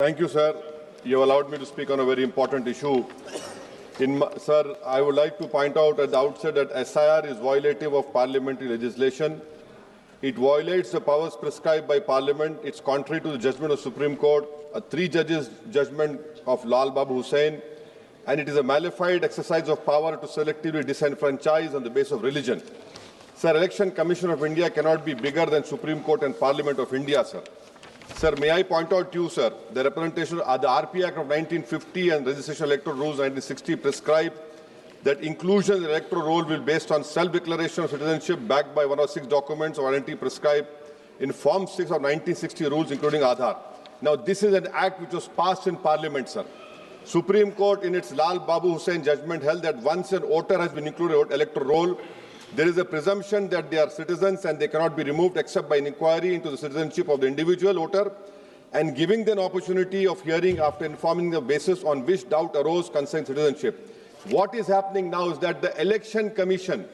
Thank you, sir. You have allowed me to speak on a very important issue. Sir, I would like to point out at the outset that SIR is violative of parliamentary legislation. It violates the powers prescribed by Parliament. It's contrary to the judgment of Supreme Court, a three-judges judgment of Lal Babu Hussain, and it is a malified exercise of power to selectively disenfranchise on the basis of religion. Sir, Election Commission of India cannot be bigger than Supreme Court and Parliament of India, sir. Sir, may I point out to you, sir, the representation of the RP Act of 1950 and Registration Electoral Rules 1960 prescribe that inclusion in the electoral roll will be based on self-declaration of citizenship backed by one of 6 documents of identity prescribed in Form 6 of 1960 rules, including Aadhaar. Now, this is an act which was passed in Parliament, sir. Supreme Court, in its Lal Babu Hussain judgment, held that once an voter has been included in the electoral roll, there is a presumption that they are citizens and they cannot be removed except by an inquiry into the citizenship of the individual voter and giving them an opportunity of hearing after informing the basis on which doubt arose concerning citizenship. What is happening now is that the Election Commission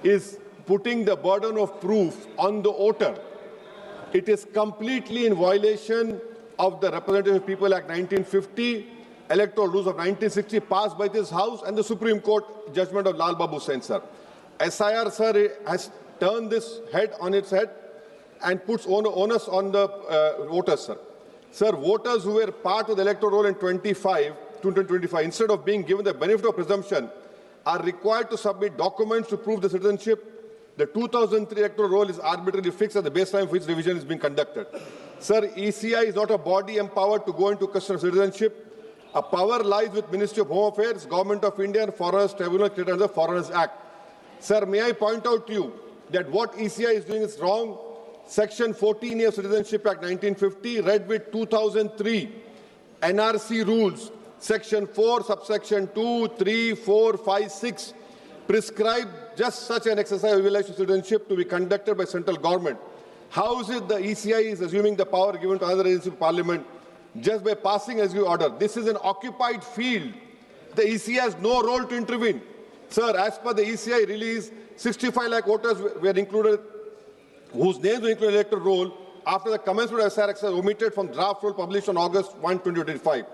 is putting the burden of proof on the voter. It is completely in violation of the Representative of People Act 1950, Electoral Rules of 1960 passed by this House and the Supreme Court judgment of Lal Babu Hussain, sir. SIR, sir, has turned this head on its head and puts onus on the voters, sir. Sir, voters who were part of the electoral roll in 2025, instead of being given the benefit of presumption, are required to submit documents to prove the citizenship. The 2003 electoral roll is arbitrarily fixed at the baseline for which revision is being conducted. Sir, ECI is not a body empowered to go into question of citizenship. A power lies with Ministry of Home Affairs, Government of India, and Foreigners Tribunal created under the Foreigners Act. Sir, may I point out to you that what ECI is doing is wrong. Section 14A of Citizenship Act 1950, read with 2003 NRC rules, Section 4, subsection 2, 3, 4, 5, 6, prescribe just such an exercise of violation of citizenship to be conducted by central government. How is it the ECI is assuming the power given to another agency of Parliament just by passing executive order? This is an occupied field. The ECI has no role to intervene. Sir, as per the ECI release, 65 lakh voters were included, whose names were included in the electoral roll after the commencement of SR exercise omitted from draft roll published on August 1, 2025.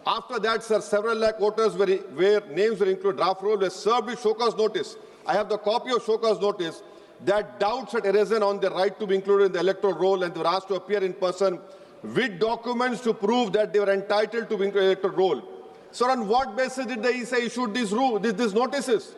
After that, sir, several lakh voters where names were included in draft roll were served with show cause notice. I have the copy of show cause notice that doubts had arisen on their right to be included in the electoral roll, and they were asked to appear in person with documents to prove that they were entitled to be included in the electoral roll. Sir, on what basis did the ECI issue these notices?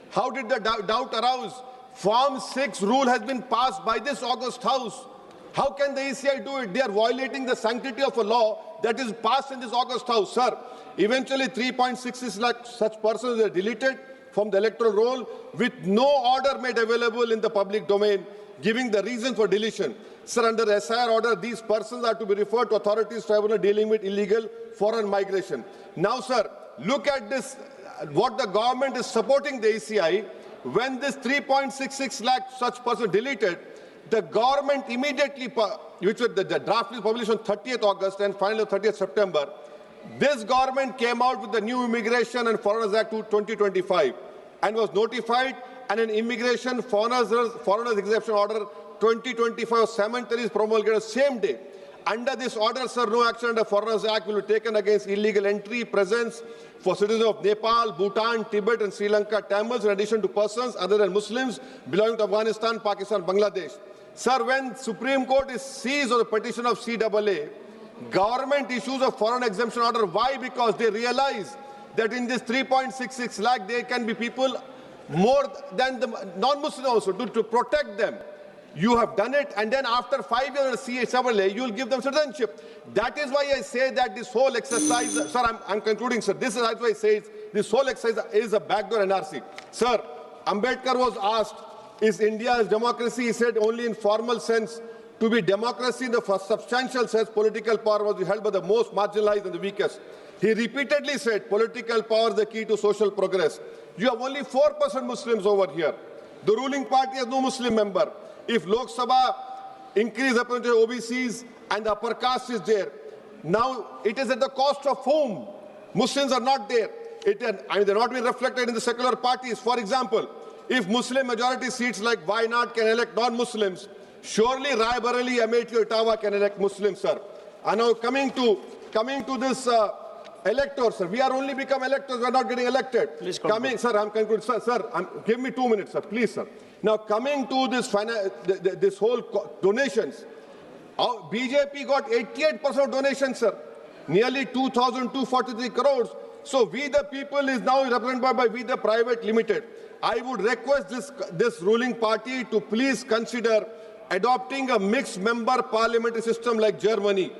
How did the doubt arouse? Form 6 rule has been passed by this August House. How can the ECI do it? They are violating the sanctity of a law that is passed in this August House, sir. Eventually, 3.66 lakh such persons were deleted from the electoral roll with no order made available in the public domain, giving the reason for deletion. Sir, under the SIR order, these persons are to be referred to authorities tribunal dealing with illegal foreign migration. Now, sir, look at this, what the government is supporting the ECI. When this 3.66 lakh such persons deleted, the government immediately, which was the draft is published on 30th August and finally 30th September, this government came out with the new Immigration and Foreigners Act 2025 and was notified, and an Immigration Foreigners Exemption Order 2025 cemetery is promulgated the same day. Under this order, sir, no action under Foreigners Act will be taken against illegal entry, presence for citizens of Nepal, Bhutan, Tibet and Sri Lanka, Tamils, in addition to persons other than Muslims belonging to Afghanistan, Pakistan, Bangladesh. Sir, when Supreme Court is seized on the petition of CAA, government issues a foreign exemption order. Why? Because they realize that in this 3.66 lakh, there can be people more than the non-Muslims also to protect them. You have done it, and then after 5 years of CAA, you will give them citizenship. That is why I say that this whole exercise, sir, I'm concluding, sir. This is why I say this whole exercise is a backdoor NRC. Sir, Ambedkar was asked, is India's democracy? He said only in formal sense. To be democracy in the substantial sense, political power was held by the most marginalized and the weakest. He repeatedly said political power is the key to social progress. You have only 4% Muslims over here. The ruling party has no Muslim member. If Lok Sabha increase representation of OBCs and the upper caste is there, now it is at the cost of whom? Muslims are not there. They're not being reflected in the secular parties. For example, if Muslim majority seats like Wayanad can elect non-Muslims, surely Rai Bareli, Amethi, Ottawa can elect Muslims, sir. And now coming to coming to this electors, sir. We are only become electors. We are not getting elected. Please conclude. Sir, I'm concluding. Sir, give me 2 minutes, sir. Please, sir. Now, coming to this this whole donations, BJP got 88% donations, sir. Nearly 2,243 crores. So we the people is now represented by We the Private Limited. I would request this ruling party to please consider adopting a mixed member parliamentary system like Germany.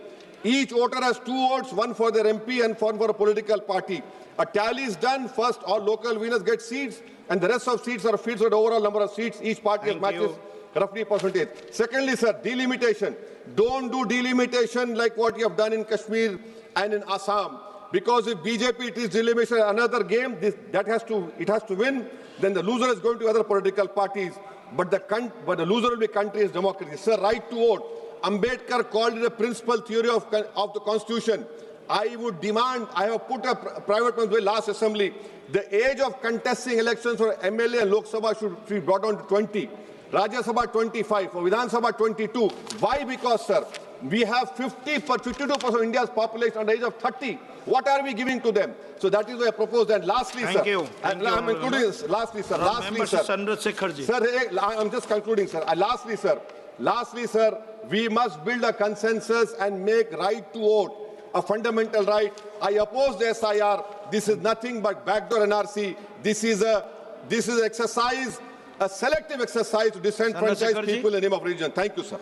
Each voter has 2 votes, one for their MP and one for a political party. A tally is done. First, all local winners get seats, and the rest of seats are filled with the overall number of seats. Each party matches roughly percentage. Secondly, sir, delimitation. Don't do delimitation like what you have done in Kashmir and in Assam. Because if BJP is delimitation another game, it has to win, then the loser is going to other political parties. But the loser will be country's democracy. Sir, right to vote. Ambedkar called it a principal theory of the Constitution. I would demand, I have put a private bill last assembly, the age of contesting elections for MLA and Lok Sabha should be brought down to 20. Rajya Sabha 25, for Vidhan Sabha 22. Why? Because, sir, we have 52% of India's population under the age of 30. What are we giving to them? So that is why I propose. And lastly, sir, I'm including this. Lastly, sir. Sir, I'm just concluding, sir. Lastly, sir, we must build a consensus and make right to vote a fundamental right. I oppose the SIR. This is nothing but backdoor NRC. This is an exercise, a selective exercise to disenfranchise people in the name of religion. Thank you, sir.